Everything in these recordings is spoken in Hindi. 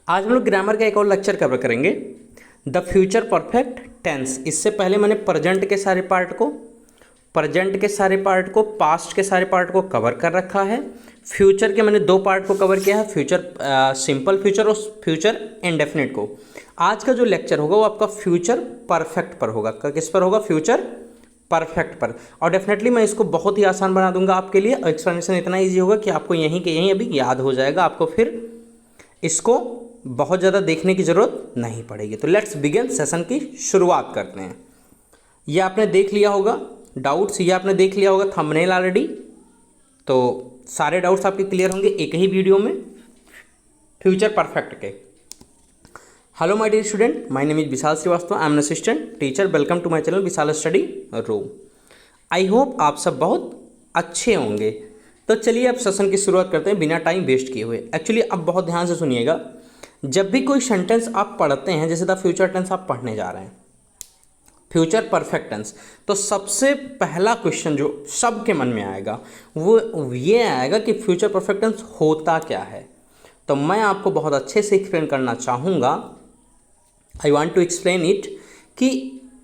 आज हम लोग ग्रामर का एक और लेक्चर कवर करेंगे, द फ्यूचर परफेक्ट टेंस। इससे पहले मैंने प्रेजेंट के सारे पार्ट को पास्ट के सारे पार्ट को कवर कर रखा है। फ्यूचर के मैंने 2 पार्ट को कवर किया है, फ्यूचर सिंपल फ्यूचर और फ्यूचर इंडेफिनिट को। आज का जो लेक्चर होगा वो आपका फ्यूचर परफेक्ट पर होगा। किस पर होगा? फ्यूचर परफेक्ट पर। और डेफिनेटली मैं इसको बहुत ही आसान बना दूंगा आपके लिए। एक्सप्लेनेशन इतना ईजी होगा कि आपको यहीं के यहीं अभी याद हो जाएगा, आपको फिर इसको बहुत ज़्यादा देखने की ज़रूरत नहीं पड़ेगी। तो लेट्स बिगिन, सेशन की शुरुआत करते हैं। ये आपने देख लिया होगा डाउट्स, ये आपने देख लिया होगा थंबनेल ऑलरेडी, तो सारे डाउट्स आपके क्लियर होंगे एक ही वीडियो में फ्यूचर परफेक्ट के। Hello my dear student, my name is Vishal Srivastava, I am an assistant teacher. Welcome to my channel Vishal study room. I hope आप सब बहुत अच्छे होंगे। तो चलिए अब सेशन की शुरुआत करते हैं बिना टाइम वेस्ट किए हुए। एक्चुअली अब बहुत ध्यान से सुनिएगा, जब भी कोई सेंटेंस आप पढ़ते हैं, जैसे द फ्यूचर टेंस आप पढ़ने जा रहे हैं, फ्यूचर परफेक्ट टेंस, तो सबसे पहला क्वेश्चन जो सबके मन में आएगा वो ये आएगा कि फ्यूचर परफेक्ट टेंस होता क्या है। तो मैं आपको बहुत अच्छे से एक्सप्लेन करना चाहूँगा। I want to explain it कि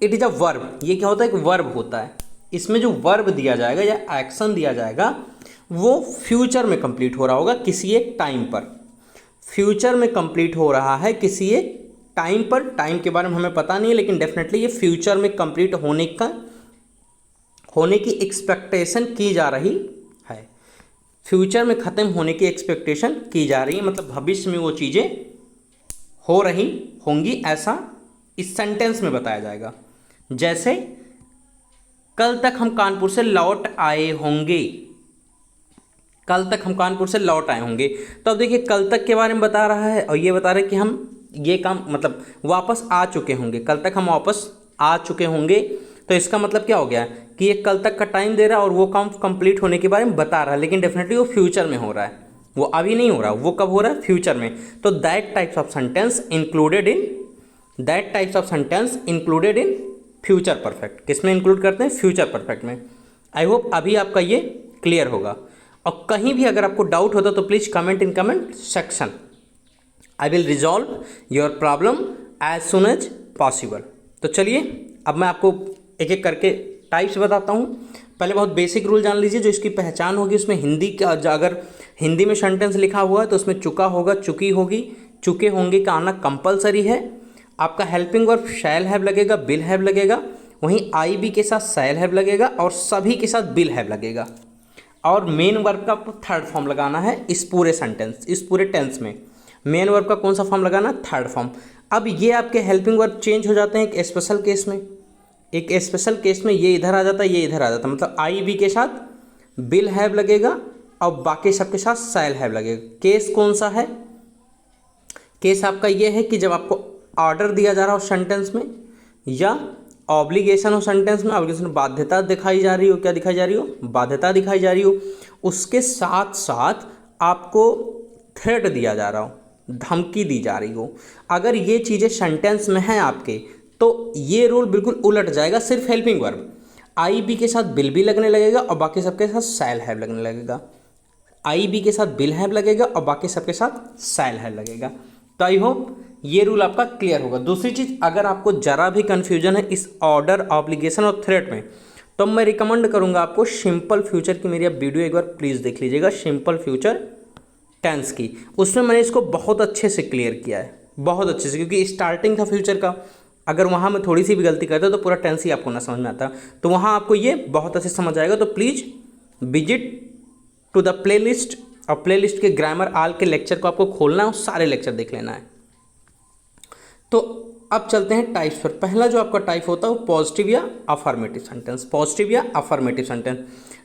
इट इज़ अ वर्ब। ये क्या होता है? एक वर्ब होता है। इसमें जो वर्ब दिया जाएगा या एक्शन दिया जाएगा वो फ्यूचर में कंप्लीट हो रहा होगा किसी एक टाइम पर। फ्यूचर में कंप्लीट हो रहा है किसी एक टाइम पर। टाइम के बारे में हमें पता नहीं है, लेकिन डेफिनेटली ये फ्यूचर में कंप्लीट होने की एक्सपेक्टेशन की जा रही है। फ्यूचर में ख़त्म होने की एक्सपेक्टेशन की जा रही है, मतलब भविष्य में वो चीज़ें हो रही होंगी, ऐसा इस सेंटेंस में बताया जाएगा। जैसे कल तक हम कानपुर से लौट आए होंगे। कल तक हम कानपुर से लौट आए होंगे। तो अब देखिए, कल तक के बारे में बता रहा है और ये बता रहा है कि हम ये काम मतलब वापस आ चुके होंगे। कल तक हम वापस आ चुके होंगे, तो इसका मतलब क्या हो गया कि ये कल तक का टाइम दे रहा है और वो काम कंप्लीट होने के बारे में बता रहा है, लेकिन डेफिनेटली वो फ्यूचर में हो रहा है, वो अभी नहीं हो रहा। वो कब हो रहा है? फ्यूचर में। तो that types of sentence included in future perfect. किस में इंक्लूड करते हैं? फ्यूचर परफेक्ट में। आई होप अभी आपका ये क्लियर होगा। और कहीं भी अगर आपको डाउट होता तो please comment in comment section. I will resolve your problem as soon as possible. तो चलिए अब मैं आपको एक एक करके टाइप्स बताता हूँ। पहले बहुत बेसिक रूल जान लीजिए। जो इसकी पहचान होगी उसमें हिंदी का, अगर हिंदी में सेंटेंस लिखा हुआ है तो उसमें चुका होगा, चुकी होगी, चुके होंगे का आना कंपलसरी है। आपका हेल्पिंग वर्ब शैल हैव लगेगा, बिल हैव लगेगा। वहीं आई बी के साथ शैल हैव लगेगा और सभी के साथ बिल हैव लगेगा। और मेन वर्ब का आपको थर्ड फॉर्म लगाना है इस पूरे टेंस में। मेन वर्ब का कौन सा फॉर्म लगाना? Third form. अब ये आपके हेल्पिंग वर्ब चेंज हो जाते हैं एक स्पेशल केस में। एक स्पेशल केस में ये इधर आ जाता है, ये इधर आ जाता है, मतलब आई बी के साथ बिल हैव लगेगा और बाकी सबके साथ शैल हैव लगेगा। केस कौन सा है? केस आपका ये है कि जब आपको ऑर्डर दिया जा रहा हो सेंटेंस में, या ऑब्लिगेशन हो सेंटेंस में, ऑब्लिगेशन बाध्यता दिखाई जा रही हो। क्या दिखाई जा रही हो? बाध्यता दिखाई जा रही हो। उसके साथ साथ आपको थ्रेट दिया जा रहा हो, धमकी दी जा रही हो। अगर ये चीज़ें सेंटेंस में हैं आपके, तो ये रूल बिल्कुल उलट जाएगा। सिर्फ हेल्पिंग वर्ब आई बी के साथ बिल भी लगने लगेगा और बाकी सबके साथ शैल हैव लगने लगेगा। आई बी के साथ बिल हैव लगेगा और बाकी सबके साथ शैल हैव लगेगा। तो आई होप ये रूल आपका क्लियर होगा। दूसरी चीज़, अगर आपको जरा भी कन्फ्यूजन है इस ऑर्डर, ऑब्लिगेशन और थ्रेट में, तो मैं रिकमेंड करूंगा आपको सिंपल फ्यूचर की मेरी आप वीडियो एक बार प्लीज़ देख लीजिएगा, सिंपल फ्यूचर टेंस की। उसमें मैंने इसको बहुत अच्छे से क्लियर किया है, बहुत अच्छे से, क्योंकि स्टार्टिंग था फ्यूचर का। अगर वहाँ मैं थोड़ी सी भी गलती करता तो पूरा टेंस ही आपको ना समझ में आता, तो वहाँ आपको ये बहुत अच्छे समझ आएगा। तो please visit to the playlist, और प्लेलिस्ट के ग्रामर आल के लेक्चर को आपको खोलना है और सारे लेक्चर देख लेना है। तो अब चलते हैं टाइप्स पर। पहला जो आपका टाइप होता है वो पॉजिटिव या अफर्मेटिव सेंटेंस। पॉजिटिव या अफर्मेटिव सेंटेंस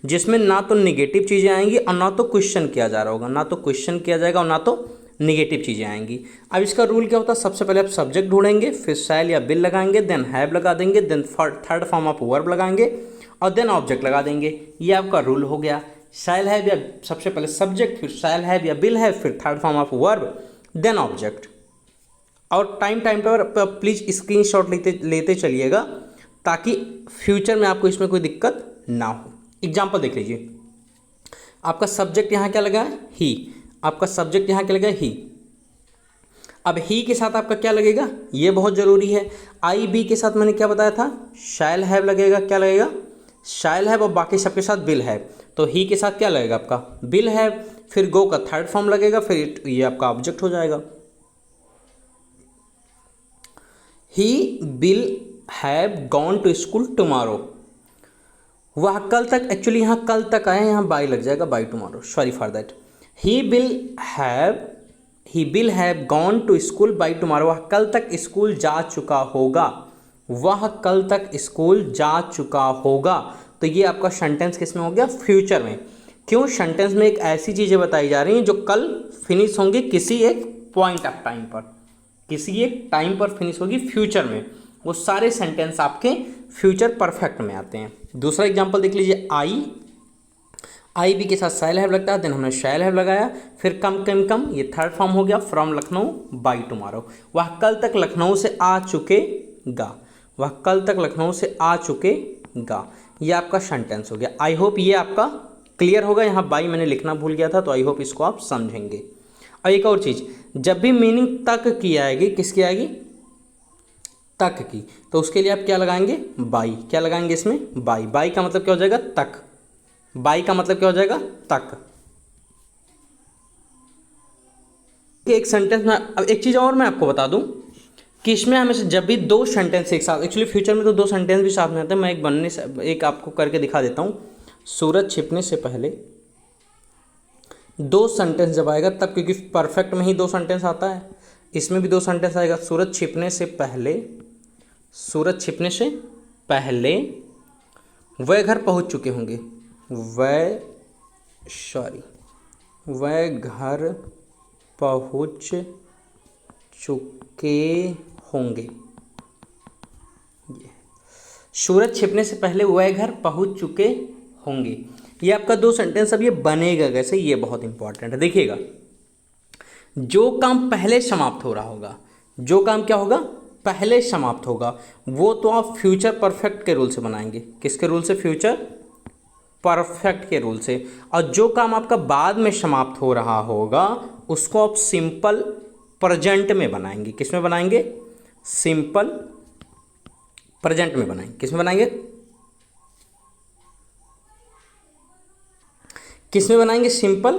जिसमें ना तो नेगेटिव चीज़ें आएंगी और ना तो क्वेश्चन किया जा रहा होगा, ना तो क्वेश्चन किया जाएगा और ना तो नेगेटिव चीज़ें आएंगी। अब इसका रूल क्या होता है? सबसे पहले आप सब्जेक्ट ढूंढेंगे, फिर शैल या बिल लगाएंगे, देन हैव लगा देंगे, then third form of verb लगाएंगे और देन ऑब्जेक्ट लगा देंगे। ये आपका रूल हो गया। शैल हैव या सबसे पहले सब्जेक्ट, फिर शैल हैव या बिल हैव, फिर third form of verb, then object. और टाइम पर प्लीज़ स्क्रीनशॉट लेते चलिएगा ताकि फ्यूचर में आपको इसमें कोई दिक्कत ना हो। एग्जाम्पल देख लीजिए। आपका सब्जेक्ट यहाँ क्या लगा है? ही। आपका सब्जेक्ट यहाँ क्या लगा है? ही। अब ही के साथ आपका क्या लगेगा, ये बहुत ज़रूरी है। आई बी के साथ मैंने क्या बताया था, शैल हैव लगेगा। क्या लगेगा, शैल हैव, और बाकी सबके साथ विल हैव। तो ही के साथ क्या लगेगा आपका, विल हैव। फिर गो का थर्ड फॉर्म लगेगा, फिर ये आपका ऑब्जेक्ट हो जाएगा। He will have gone to school tomorrow. वह कल तक, एक्चुअली यहाँ कल तक आए, यहाँ बाई लग जाएगा, by tomorrow, sorry for that. He will have gone to school by tomorrow. वह कल तक स्कूल जा चुका होगा। वह कल तक स्कूल जा चुका होगा। तो ये आपका सेंटेंस किस में हो गया, फ्यूचर में। क्यों, सेंटेंस में एक ऐसी चीज़ें बताई जा रही हैं जो कल फिनिश होंगी किसी एक पॉइंट ऑफ टाइम पर, किसी एक टाइम पर फिनिश होगी फ्यूचर में। वो सारे सेंटेंस आपके फ्यूचर परफेक्ट में आते हैं। दूसरा एग्जांपल देख लीजिए, आई बी के साथ शैल हैव लगता है, देन हमने शैल हैव लगाया। फिर कम, ये थर्ड फॉर्म हो गया, फ्रॉम लखनऊ बाई टुमारो। वह कल तक लखनऊ से आ चुकेगा। वह कल तक लखनऊ से आ चुकेगा। ये आपका सेंटेंस हो गया। आई होप ये आपका क्लियर होगा। यहाँ बाई मैंने लिखना भूल गया था, तो आई होप इसको आप समझेंगे। और एक और चीज़, जब भी मीनिंग तक की आएगी, किसकी आएगी, तक की, तो उसके लिए आप क्या लगाएंगे, बाई। क्या लगाएंगे इसमें, बाई। बाई का मतलब क्या हो जाएगा, तक। बाई का मतलब क्या हो जाएगा, तक। एक सेंटेंस में, अब एक चीज़ और मैं आपको बता दूं कि इसमें हमेशा जब भी दो सेंटेंस एक साथ, एक्चुअली फ्यूचर में तो दो सेंटेंस भी साथ में आते हैं, मैं एक आपको करके दिखा देता हूँ। सूरज छिपने से पहले दो सेंटेंस जब आएगा तब, क्योंकि परफेक्ट में ही दो सेंटेंस आता है, इसमें भी दो सेंटेंस आएगा। सूरज छिपने से पहले वह घर पहुंच चुके होंगे। वह घर पहुंच चुके होंगे। सूरज छिपने से पहले वह घर पहुंच चुके होंगे। ये आपका दो सेंटेंस। अब ये बनेगा कैसे, ये बहुत इंपॉर्टेंट है। देखिएगा, जो काम पहले समाप्त हो रहा होगा, जो काम क्या होगा, पहले समाप्त होगा, वो तो आप फ्यूचर परफेक्ट के रूल से बनाएंगे। किसके रूल से, फ्यूचर परफेक्ट के रूल से। और जो काम आपका बाद में समाप्त हो रहा होगा उसको आप सिंपल प्रेजेंट में बनाएंगे। किस में बनाएंगे, सिंपल प्रेजेंट में बनाएंगे। किस में बनाएंगे, किस में बनाएंगे, सिंपल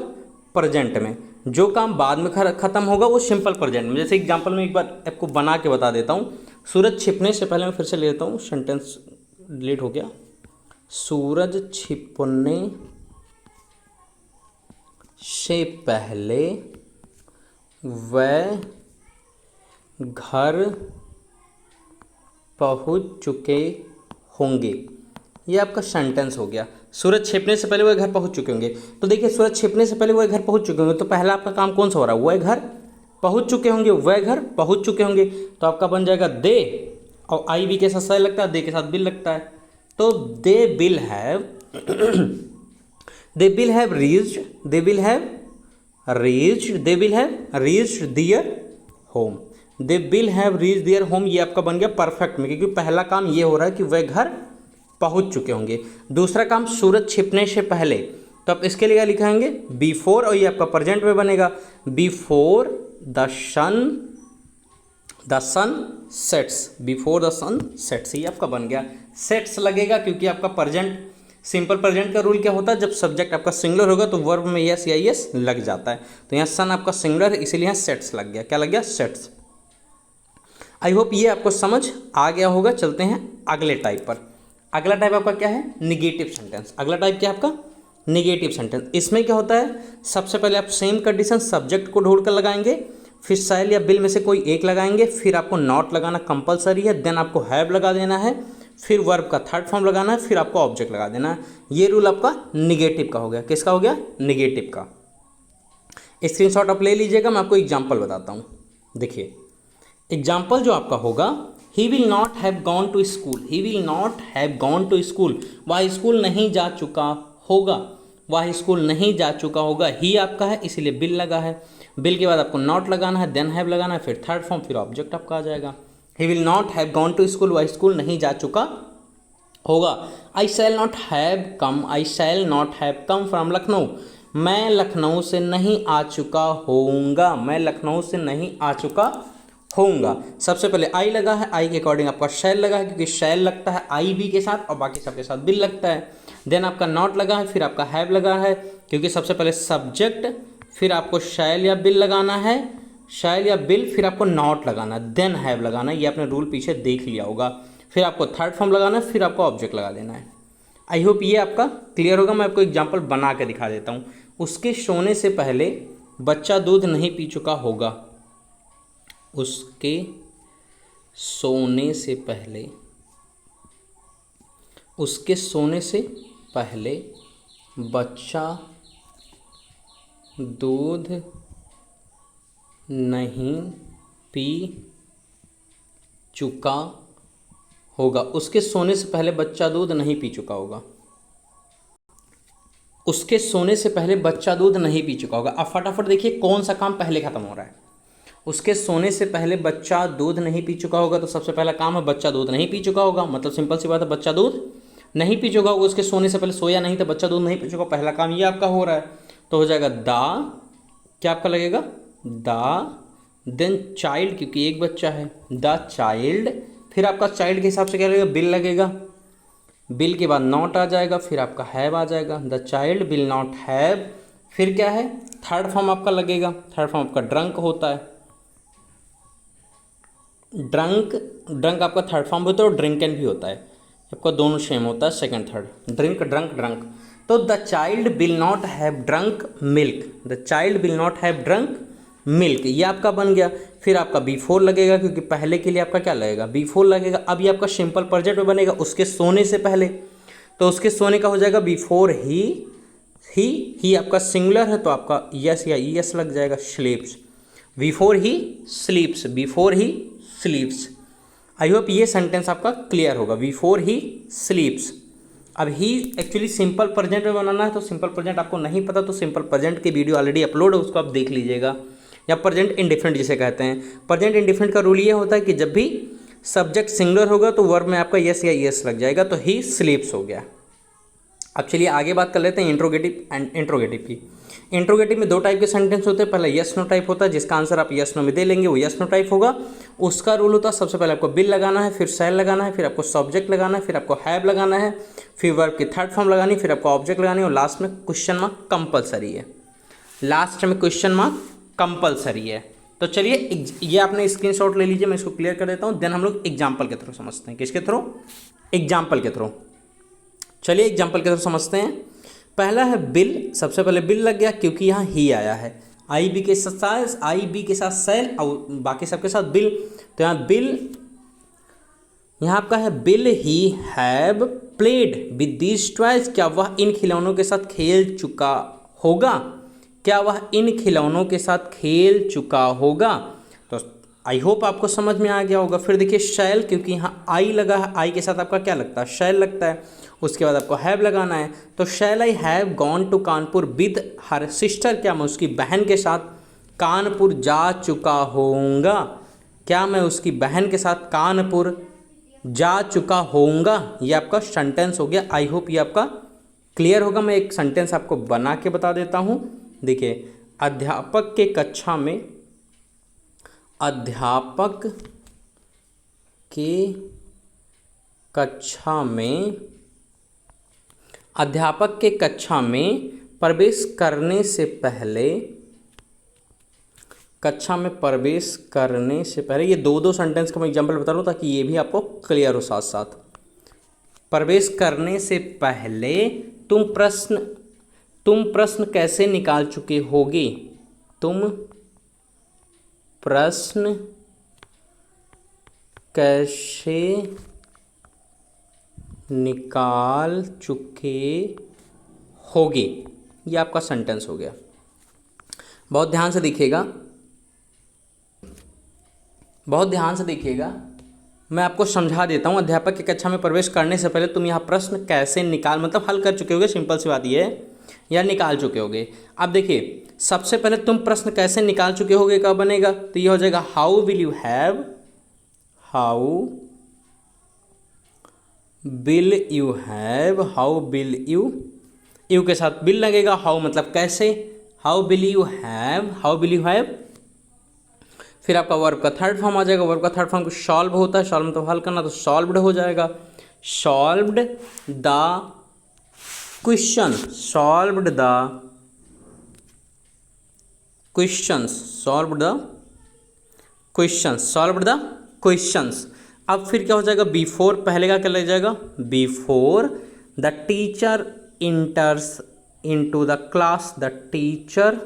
प्रेजेंट में। जो काम बाद में खत्म होगा वो सिंपल प्रेजेंट में। जैसे एग्जांपल में एक बार आपको बना के बता देता हूँ। सूरज छिपने से पहले, मैं फिर से ले लेता हूँ, सेंटेंस डिलीट हो गया। सूरज छिपने से पहले वह घर पहुंच चुके होंगे। ये आपका सेंटेंस हो गया। सूरज छिपने से पहले वह घर पहुंच चुके होंगे। तो देखिए, सूरज छिपने से पहले वह घर पहुंच चुके होंगे, तो पहला आपका काम कौन सा हो रहा है, वह घर पहुंच चुके होंगे। वह घर पहुंच चुके होंगे, तो आपका बन जाएगा दे, और आई बी के साथ सही लगता है, दे के साथ बिल लगता है। तो they will have reached their home. They will have reached their home, ये आपका बन गया परफेक्ट में, क्योंकि पहला काम ये हो रहा है कि वह घर पहुंच चुके होंगे। दूसरा काम सूरज छिपने से पहले, तो आप इसके लिए क्या लिखाएंगे, बिफोर, और ये आपका प्रेजेंट में बनेगा, before the sun sets. Before the sun sets, ये आपका बन गया। सेट्स लगेगा क्योंकि आपका प्रेजेंट, सिंपल प्रेजेंट का रूल क्या होता है, जब सब्जेक्ट आपका सिंगुलर होगा तो वर्ब में यस या यस लग जाता है। तो यहाँ सन आपका सिंगुलर है, इसीलिए यहाँ सेट्स लग गया। क्या लग गया, सेट्स। आई होप ये आपको समझ आ गया होगा। चलते हैं अगले टाइप पर। अगला टाइप आपका क्या है, निगेटिव सेंटेंस। अगला टाइप क्या है आपका, निगेटिव सेंटेंस। इसमें क्या होता है, सबसे पहले आप सेम कंडीशन सब्जेक्ट को ढूंढकर लगाएंगे, फिर शैल या विल में से कोई एक लगाएंगे, फिर आपको नॉट लगाना कंपलसरी है, देन आपको हैव लगा देना है, फिर वर्ब का थर्ड फॉर्म लगाना है, फिर आपको ऑब्जेक्ट लगा देना है। ये रूल आपका निगेटिव का हो गया। किसका हो गया, निगेटिव का। स्क्रीनशॉट आप ले लीजिएगा, मैं आपको एग्जाम्पल बताता हूँ। देखिए, एग्जाम्पल जो आपका होगा, he will not have gone to school. He will not have gone to school, वह स्कूल नहीं जा चुका होगा। वह स्कूल नहीं जा चुका होगा, ही आपका है इसीलिए बिल लगा है। बिल के बाद आपको नॉट लगाना है, देन हैव लगाना है, फिर थर्ड फॉर्म, फिर ऑब्जेक्ट आपका आ जाएगा। He will not have gone to school, वह स्कूल नहीं जा चुका होगा। I shall not have come from Lucknow, मैं लखनऊ से नहीं आ चुका होऊंगा, मैं लखनऊ से नहीं आ चुका होऊंगा। सबसे पहले आई लगा है, आई के अकॉर्डिंग आपका शैल लगा है, क्योंकि शैल लगता है आई बी के साथ और बाकी सबके साथ बिल लगता है। देन आपका नॉट लगा है, फिर आपका हैव लगा है, क्योंकि सबसे पहले सब्जेक्ट, फिर आपको शैल या बिल लगाना है, शैल या बिल, फिर आपको नॉट लगाना, देन हैव लगाना है। ये आपने रूल पीछे देख लिया होगा। फिर आपको थर्ड फॉर्म लगाना है, फिर आपको ऑब्जेक्ट लगा देना है। आई होप ये आपका क्लियर होगा। मैं आपको एग्जांपल बना के दिखा देता हूँ। उसके सोने से पहले बच्चा दूध नहीं पी चुका होगा। उसके सोने से पहले, उसके सोने से पहले बच्चा दूध नहीं पी चुका होगा। उसके सोने से पहले बच्चा दूध नहीं पी चुका होगा। उसके सोने से पहले बच्चा दूध नहीं पी चुका होगा। अब फटाफट देखिए कौन सा काम पहले खत्म हो रहा है। उसके सोने से पहले बच्चा दूध नहीं पी चुका होगा, तो सबसे पहला काम है बच्चा दूध नहीं पी चुका होगा, मतलब सिंपल सी बात है, बच्चा दूध नहीं पी चुका होगा। उसके सोने से पहले सोया नहीं था, बच्चा दूध नहीं पी चुका, पहला काम ये आपका हो रहा है। तो हो जाएगा दा, क्या आपका लगेगा, दा, देन चाइल्ड, क्योंकि एक बच्चा है, द चाइल्ड। फिर आपका चाइल्ड के हिसाब से क्या लगेगा, बिल लगेगा, बिल के बाद नॉट आ जाएगा, फिर आपका हैव आ जाएगा, the child will not have. फिर क्या है, थर्ड फॉर्म आपका लगेगा, थर्ड फॉर्म आपका ड्रंक होता है, ड्रंक, ड्रंक आपका थर्ड फॉर्म होता है और ड्रिंकन भी होता है, आपका दोनों सेम होता है, second third, drink drunk drunk. तो the child will not have drunk milk, the child will not have drunk milk, ये आपका बन गया। फिर आपका बिफोर लगेगा, क्योंकि पहले के लिए आपका क्या लगेगा, बिफोर लगेगा। अब ये आपका सिंपल प्रेजेंट में बनेगा, उसके सोने से पहले, तो उसके सोने का हो जाएगा बिफोर ही आपका सिंगुलर है तो आपका यस या ईएस लग जाएगा, स्लीप्स, before he स्लीप्स, before he स्लीप्स। I hope ये सेंटेंस आपका क्लियर होगा, बिफोर ही स्लीप्स। अब ही एक्चुअली सिंपल प्रेजेंट में बनाना है, तो सिंपल प्रेजेंट आपको नहीं पता तो सिंपल प्रेजेंट की वीडियो ऑलरेडी अपलोड है, उसको आप देख लीजिएगा, या प्रेजेंट इंडिफरेंट जिसे कहते हैं। प्रेजेंट इंडिफरेंट का रूल ये होता है कि जब भी सब्जेक्ट सिंगुलर होगा तो वर्ब में आपका यस या ईएस लग जाएगा, तो ही स्लीप्स हो गया। अब चलिए आगे बात कर लेते हैं इंट्रोगेटिव एंड इंट्रोगेटिव की। इंट्रोगेटिव में दो टाइप के सेंटेंस होते हैं, पहला यस नो टाइप होता है, जिसका आंसर आप यस नो में दे लेंगे वो यस नो टाइप होगा। उसका रूल होता है सबसे पहले आपको बिल लगाना है, फिर शैल लगाना है, फिर आपको सब्जेक्ट लगाना है, फिर आपको हैव लगाना है, फिर वर्ब की थर्ड फॉर्म लगानी, फिर आपको ऑब्जेक्ट लगानी है और लास्ट में क्वेश्चन मार्क कंपलसरी है, लास्ट में क्वेश्चन मार्क कंपलसरी है। तो चलिए ये आपने स्क्रीनशॉट ले लीजिए, मैं इसको क्लियर कर देता हूँ, देन हम लोग एग्जाम्पल के थ्रू समझते हैं। किसके थ्रू, एग्जाम्पल के थ्रू। चलिए एग्जाम्पल के थ्रू समझते हैं। पहला है बिल, सबसे पहले बिल लग गया क्योंकि यहाँ ही आया है, आई बी के साथ सेल और बाकी सबके साथ बिल, तो यहाँ बिल, यहाँ आपका है bill he have played with these toys, क्या वह इन खिलौनों के साथ खेल चुका होगा, क्या वह इन खिलौनों के साथ खेल चुका होगा। तो आई होप आपको समझ में आ गया होगा। फिर देखिए शैल, क्योंकि यहाँ आई लगा है, आई के साथ आपका क्या लगता है, शैल लगता है। उसके बाद आपको हैव लगाना है, तो shall I have gone to Kanpur with her sister, क्या मैं उसकी बहन के साथ कानपुर जा चुका होऊंगा, क्या मैं उसकी बहन के साथ कानपुर जा चुका होऊंगा। ये आपका सेंटेंस हो गया। आई होप ये आपका क्लियर होगा। मैं एक सेंटेंस आपको बना के बता देता हूँ। देखिए, अध्यापक के कक्षा में, अध्यापक के कक्षा में, अध्यापक के कक्षा में प्रवेश करने से पहले, कक्षा में प्रवेश करने से पहले, ये दो सेंटेंस का मैं एग्जांपल बता रहा हूँ ताकि ये भी आपको क्लियर हो साथ साथ। प्रवेश करने से पहले तुम प्रश्न कैसे निकाल चुके होगे, तुम प्रश्न कैसे निकाल चुके होगे, ये आपका सेंटेंस हो गया। बहुत ध्यान से देखिएगा, बहुत ध्यान से देखिएगा, मैं आपको समझा देता हूँ। अध्यापक की कक्षा में प्रवेश करने से पहले तुम यहाँ प्रश्न कैसे निकाल, मतलब हल कर चुके होगे, सिंपल सी बात ये है, या निकाल चुके होगे। अब देखिए, सबसे पहले तुम प्रश्न कैसे निकाल चुके होगे कब बनेगा, तो ये हो जाएगा how will you have, how will you have, how will you you के साथ बिल लगेगा, हाउ मतलब कैसे, how bill you have, how bill you have. फिर आपका वर्ब का थर्ड फॉर्म आ जाएगा, वर्ब का थर्ड फॉर्म को सॉल्व होता है, सॉल्व मतलब हल करना, तो सॉल्व्ड हो जाएगा, solved the question, solved the questions, solved the questions, solved the questions. अब फिर क्या हो जाएगा, बिफोर पहले का क्या लग जाएगा, before the teacher इंटर्स into the class, the teacher.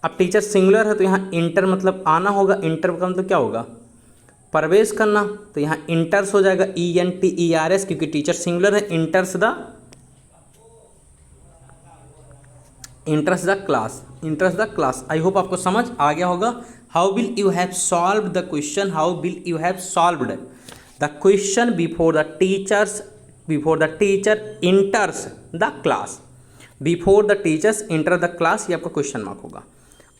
अब टीचर सिंगुलर है तो यहाँ इंटर मतलब आना होगा, इंटर का मतलब क्या होगा, प्रवेश करना, तो यहाँ इंटर्स हो जाएगा, ENTERS, क्योंकि टीचर सिंगुलर है, इंटर्स the class, इंटर्स the class. I hope आपको समझ आ गया होगा। How will you have solve the question, how will you have solved the question before the teacher इंटर्स the class, before the teachers enter the class, ये आपका क्वेश्चन मार्क होगा।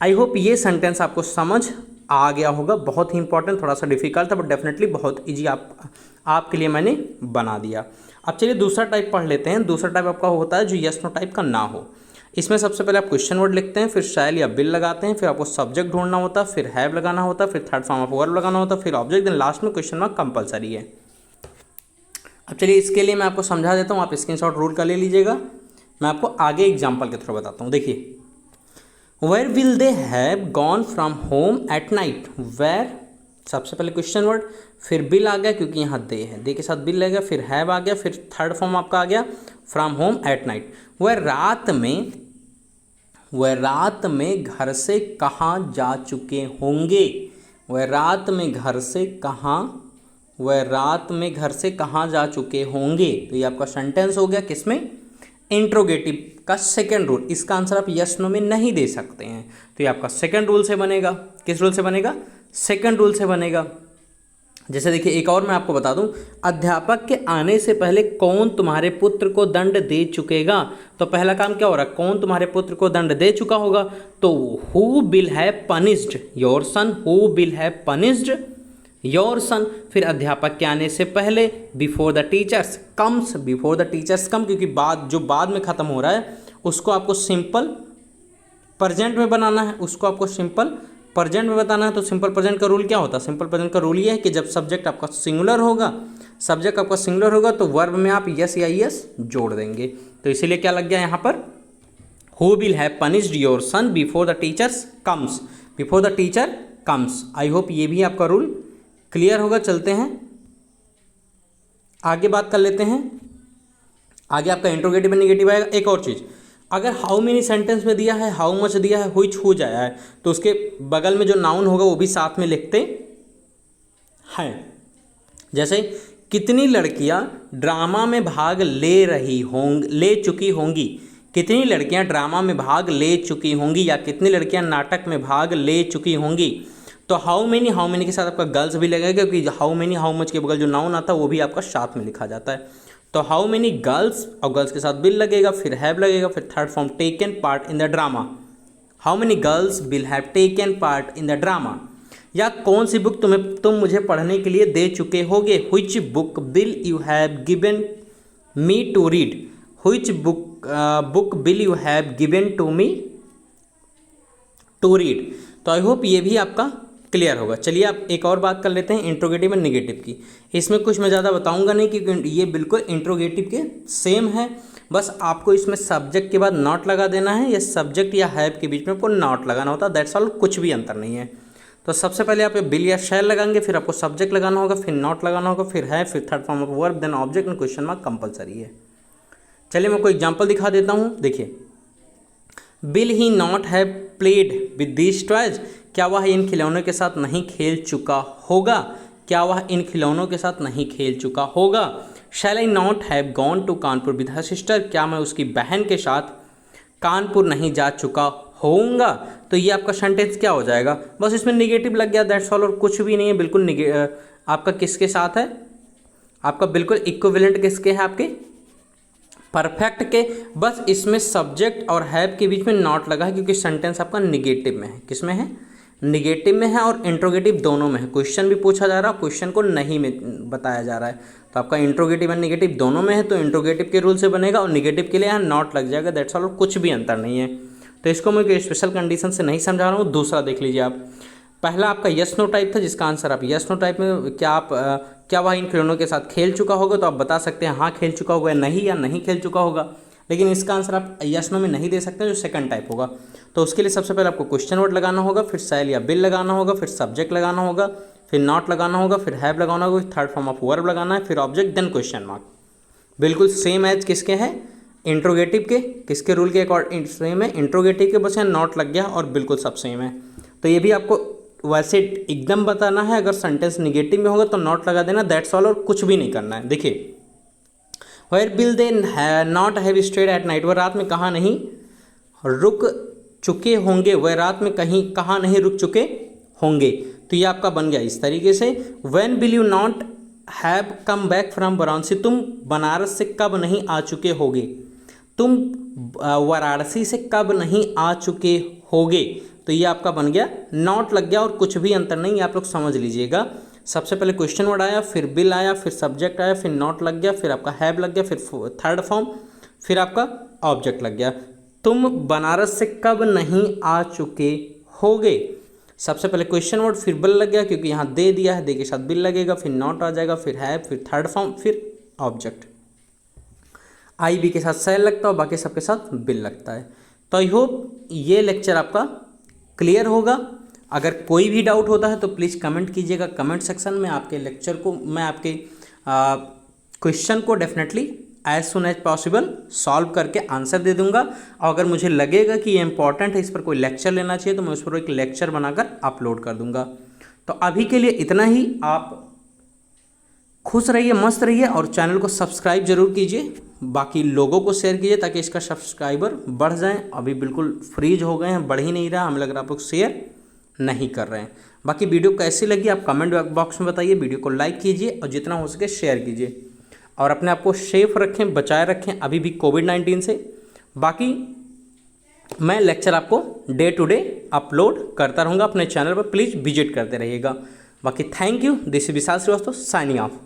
आई होप ये सेंटेंस आपको समझ आ गया होगा। बहुत ही इंपॉर्टेंट, थोड़ा सा डिफिकल्ट था बट डेफिनेटली बहुत ईजी आपके लिए मैंने बना दिया। अब चलिए दूसरा टाइप पढ़ लेते हैं। दूसरा टाइप आपका होता है जो यस नो टाइप का ना हो। इसमें सबसे पहले आप क्वेश्चन वर्ड लिखते हैं, फिर शैल या बिल लगाते हैं, फिर आपको सब्जेक्ट ढूंढना होता है, फिर हैव लगाना होता है, फिर थर्ड फॉर्म ऑफ वर्ब लगाना होता है, फिर ऑब्जेक्ट, देन लास्ट में क्वेश्चन मार्क कंपलसरी है। अब चलिए इसके लिए मैं आपको समझा देता हूँ, आप स्क्रीनशॉट रूल कर ले लीजिएगा। मैं आपको आगे एग्जाम्पल के थ्रू बताता हूँ। देखिए, where will they have gone from home at night, where सबसे पहले क्वेश्चन वर्ड, फिर बिल आ गया क्योंकि यहाँ दे है, दे के साथ बिल लगेगा, फिर हैव आ गया, फिर थर्ड फॉर्म आपका आ गया फ्रॉम होम एट नाइट। वह रात में घर से कहाँ जा चुके होंगे, वह रात में घर से कहाँ जा चुके होंगे। तो ये आपका सेंटेंस हो गया किसमें, इंट्रोगेटिव का सेकंड रूल। इसका आंसर आप यस नो में नहीं दे सकते हैं, तो ये आपका सेकंड रूल से बनेगा। किस रूल से बनेगा, सेकंड रूल से बनेगा। जैसे देखिए एक और मैं आपको बता दूं, अध्यापक के आने से पहले कौन तुम्हारे पुत्र को दंड दे चुकेगा। तो पहला काम क्या हो रहा है, कौन तुम्हारे पुत्र को दंड दे चुका होगा, तो who will have punished your son, who will have punished your son. फिर अध्यापक के आने से पहले, before the teachers comes, before the teachers come, क्योंकि बाद में खत्म हो रहा है उसको आपको सिंपल प्रेजेंट में बनाना है, उसको आपको सिंपल प्रेजेंट में बताना है। तो सिंपल प्रेजेंट का रूल क्या होता है, सिंपल प्रेजेंट का रूल ये है कि जब सब्जेक्ट आपका सिंगुलर होगा, तो वर्ब में आप यस या यस जोड़ देंगे। तो इसीलिए क्या लग गया यहाँ पर, who will have punished your sun before the teachers comes, before the teacher comes. I hope ये भी आपका रूल क्लियर होगा। चलते हैं आगे, बात कर लेते हैं। आगे आपका इंट्रोगेटिव में निगेटिव आएगा। एक और चीज़, अगर हाउ मेनी सेंटेंस में दिया है, हाउ मच दिया है, व्हिच हो जाया है, तो उसके बगल में जो नाउन होगा वो भी साथ में लिखते हैं। जैसे कितनी लड़कियां ड्रामा में भाग ले चुकी होंगी, कितनी लड़कियां ड्रामा में भाग ले चुकी होंगी, या कितनी लड़कियां नाटक में भाग ले चुकी होंगी। तो हाउ मेनी के साथ आपका गर्ल्स भी लगेगा, क्योंकि हाउ मेनी हाउ मच के बगल जो नाउन आता है वो भी आपका साथ में लिखा जाता है। तो हाउ मेनी गर्ल्स, और गर्ल्स के साथ बिल लगेगा, फिर हैव लगेगा, फिर third form taken part in the drama, how many girls will have taken part in the drama. या कौन सी बुक तुम मुझे पढ़ने के लिए दे चुके होगे, which book will you have given me to read, which book will you have given to me to read. तो आई होप ये भी आपका क्लियर होगा। चलिए आप एक और बात कर लेते हैं इंट्रोगेटिव और निगेटिव की। इसमें कुछ मैं ज़्यादा बताऊंगा नहीं, क्योंकि ये बिल्कुल इंट्रोगेटिव के सेम है। बस आपको इसमें सब्जेक्ट के बाद नॉट लगा देना है, या सब्जेक्ट या हैव के बीच में आपको नॉट लगाना होता है, दैट्स ऑल, कुछ भी अंतर नहीं है। तो सबसे पहले आप बिल या शैल लगाएंगे, फिर आपको सब्जेक्ट लगाना होगा, फिर नॉट लगाना होगा, फिर है, फिर third form of verb, then object and question mark compulsory है। चलिए मैं आपको एग्जाम्पल दिखा देता हूँ। देखिए, will he not have played with these toys, क्या वह इन खिलौनों के साथ नहीं खेल चुका होगा, क्या वह इन खिलौनों के साथ नहीं खेल चुका होगा। Shall I not have gone to Kanpur with her sister, क्या मैं उसकी बहन के साथ कानपुर नहीं जा चुका होऊंगा। तो ये आपका सेंटेंस क्या हो जाएगा, बस इसमें निगेटिव लग गया, दैट्स ऑल, और कुछ भी नहीं है। बिल्कुल आपका किसके साथ है, आपका बिल्कुल इक्विवेलेंट किसके है, आपके परफेक्ट के। बस इसमें सब्जेक्ट और हैव के बीच में नॉट लगा है, क्योंकि सेंटेंस आपका निगेटिव में है। किस में है, निगेटिव में है और इंट्रोगेटिव दोनों में है। क्वेश्चन भी पूछा जा रहा है, क्वेश्चन को नहीं में बताया जा रहा है। तो आपका इंट्रोगेटिव एंड निगेटिव दोनों में है, तो इंट्रोगेटिव के रूल से बनेगा और निगेटिव के लिए यहाँ नॉट लग जाएगा, दैट्स ऑल, कुछ भी अंतर नहीं है। तो इसको मैं कोई स्पेशल कंडीशन से नहीं समझा रहा हूँ। दूसरा देख लीजिए आप, पहला आपका यस नो टाइप था, जिसका आंसर आप यस नो टाइप में, क्या वह इन खिलौनों के साथ खेल चुका होगा, तो आप बता सकते हैं हाँ खेल चुका होगा या नहीं खेल चुका होगा। लेकिन इसका आंसर आप यस नो में नहीं दे सकते, जो सेकंड टाइप होगा। तो उसके लिए सबसे पहले आपको क्वेश्चन वर्ड लगाना होगा, फिर शैल या बिल लगाना होगा, फिर सब्जेक्ट लगाना होगा, फिर नॉट लगाना होगा, फिर हैव लगाना होगा, फिर थर्ड फॉर्म ऑफ वर्ब लगाना है, फिर ऑब्जेक्ट, देन क्वेश्चन मार्क। बिल्कुल सेम एज किसके हैं, इंट्रोगेटिव के। किसके रूल के अकॉर्डिंग सेम है, इंट्रोगेटिव के, बस यहाँ नॉट लग गया और बिल्कुल सब सेम है। तो ये भी आपको वैसे एकदम बताना है, अगर सेंटेंस निगेटिव में होगा तो नॉट लगा देना, दैट्स ऑल, और कुछ भी नहीं करना है। देखिए, where will they not have stayed at night, वह रात में कहाँ नहीं रुक चुके होंगे, वह रात में कहाँ नहीं रुक चुके होंगे। तो ये आपका बन गया इस तरीके से, when will you not have come back from Varanasi, तुम बनारस से कब नहीं आ चुके होगे, तुम वाराणसी से कब नहीं आ चुके होगे। तो ये आपका बन गया, नॉट लग गया और कुछ भी अंतर नहीं, आप लोग समझ लीजिएगा। सबसे पहले क्वेश्चन वर्ड आया, फिर बिल आया, फिर सब्जेक्ट आया, फिर नॉट लग गया, फिर आपका हैव लग गया, फिर थर्ड फॉर्म, फिर आपका ऑब्जेक्ट लग गया। तुम बनारस से कब नहीं आ चुके होगे, सबसे पहले क्वेश्चन वर्ड, फिर बिल लग गया, क्योंकि यहाँ दे दिया है, दे के साथ बिल लगेगा, फिर नॉट आ जाएगा, फिर हैव, फिर थर्ड फॉर्म, फिर ऑब्जेक्ट। आई बी के साथ सेल लगता है और बाकी सबके साथ बिल लगता है। तो आई होप ये लेक्चर आपका क्लियर होगा। अगर कोई भी डाउट होता है तो प्लीज़ कमेंट कीजिएगा कमेंट सेक्शन में। आपके लेक्चर को मैं आपके क्वेश्चन को definitely as soon as possible solve करके आंसर दे दूंगा। और अगर मुझे लगेगा कि ये इंपॉर्टेंट है, इस पर कोई लेक्चर लेना चाहिए, तो मैं उस पर एक लेक्चर बनाकर अपलोड कर दूंगा। तो अभी के लिए इतना ही। आप खुश रहिए, मस्त रहिए और चैनल को सब्सक्राइब जरूर कीजिए, बाकी लोगों को शेयर कीजिए ताकि इसका सब्सक्राइबर बढ़ जाएं। अभी बिल्कुल फ्रीज हो गए हैं, बढ़ ही नहीं रहा, हमें लग रहा आप लोग शेयर नहीं कर रहे हैं। बाकी वीडियो कैसी लगी आप कमेंट बॉक्स में बताइए, वीडियो को लाइक कीजिए और जितना हो सके शेयर कीजिए और अपने आप को सेफ रखें, बचाए रखें अभी भी कोविड-19 से। बाकी मैं लेक्चर आपको डे टू डे अपलोड करता रहूँगा अपने चैनल पर, प्लीज़ विजिट करते रहिएगा। बाकी thank you, this is Vishal Srivastava signing of.